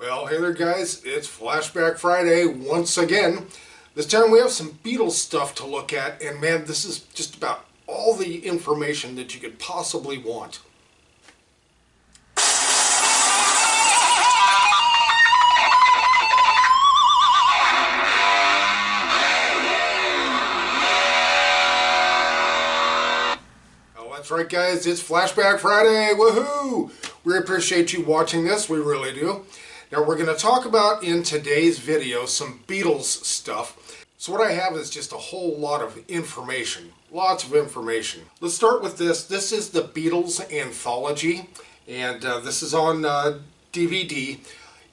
Well, hey there guys, it's Flashback Friday once again. This time we have some Beatles stuff to look at, and man, this is just about all the information that you could possibly want. Oh, that's right guys, it's Flashback Friday, woohoo! We appreciate you watching this, we really do. Now we're going to talk about in today's video some Beatles stuff. So what I have is just a whole lot of information. Lots of information. Let's start with this. This is the Beatles Anthology, and this is on DVD.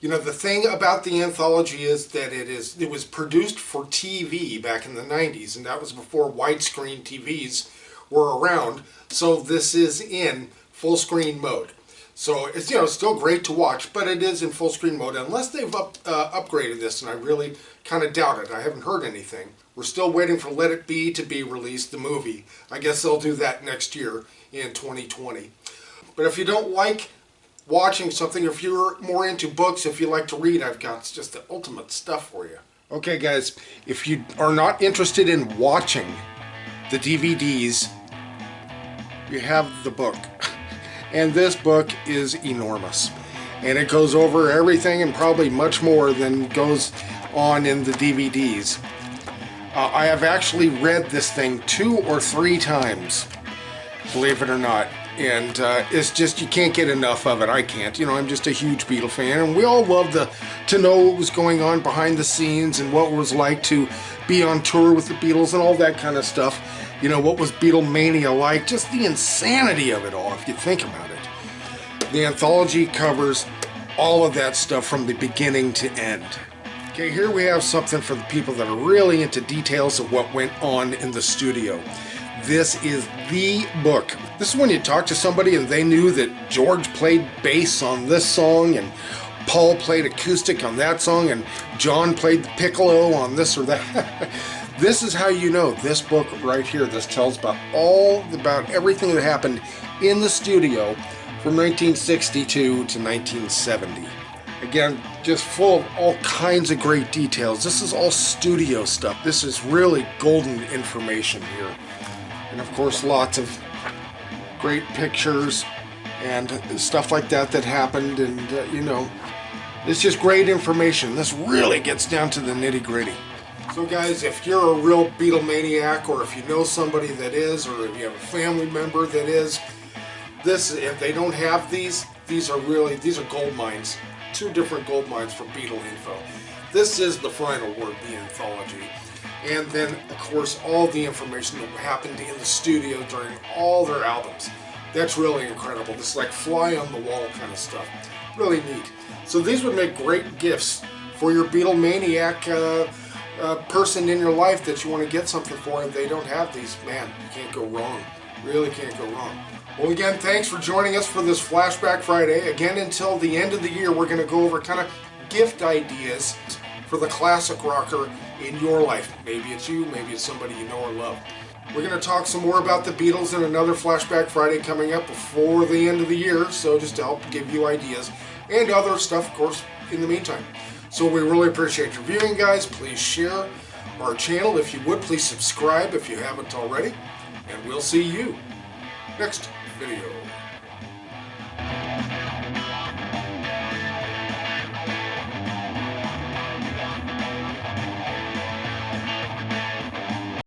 You know, the thing about the anthology is that it was produced for TV back in the 90s, and that was before widescreen TVs were around. So this is in full screen mode. So it's, you know, still great to watch, but it is in full screen mode unless they've upgraded this, and I really kind of doubt it. I haven't heard anything. We're still waiting for Let It Be to be released, the movie. I guess they'll do that next year in 2020. But if you don't like watching something, if you're more into books, if you like to read, I've got just the ultimate stuff for you. Okay guys, if you are not interested in watching the DVDs, you have the book. And this book is enormous, and it goes over everything and probably much more than goes on in the DVDs. I have actually read this thing 2 or 3 times, believe it or not, and it's just, you can't get enough of it. I can't. You know, I'm just a huge Beatle fan, and we all love to know what was going on behind the scenes and what it was like to be on tour with the Beatles and all that kind of stuff. You know, what was Beatlemania like? Just the insanity of it all, if you think about it. The anthology covers all of that stuff from the beginning to end. Okay, here we have something for the people that are really into details of what went on in the studio. This is the book. This is when you talk to somebody and they knew that George played bass on this song, and Paul played acoustic on that song, and John played the piccolo on this or that. This is how you know. This book right here, this tells about everything that happened in the studio from 1962 to 1970. Again, just full of all kinds of great details. This is all studio stuff. This is really golden information here. And of course, lots of great pictures and stuff like that happened, and you know, it's just great information. This really gets down to the nitty-gritty. So guys, if you're a real Beatlemaniac, or if you know somebody that is, or if you have a family member that is, if they don't have these are gold mines. 2 different gold mines for Beatle info. This is the final word, the anthology. And then, of course, all the information that happened in the studio during all their albums. That's really incredible. This is like fly on the wall kind of stuff. Really neat. So these would make great gifts for your Beatlemaniac person in your life that you want to get something for, and they don't have these. Man, you can't go wrong. Really can't go wrong. Well, again, thanks for joining us for this Flashback Friday. Again, until the end of the year, we're going to go over kind of gift ideas for the classic rocker in your life. Maybe it's you, maybe it's somebody you know or love. We're going to talk some more about the Beatles in another Flashback Friday coming up before the end of the year, so just to help give you ideas and other stuff, of course, in the meantime. So we really appreciate your viewing, guys. Please share our channel if you would. Please subscribe if you haven't already. And we'll see you next video.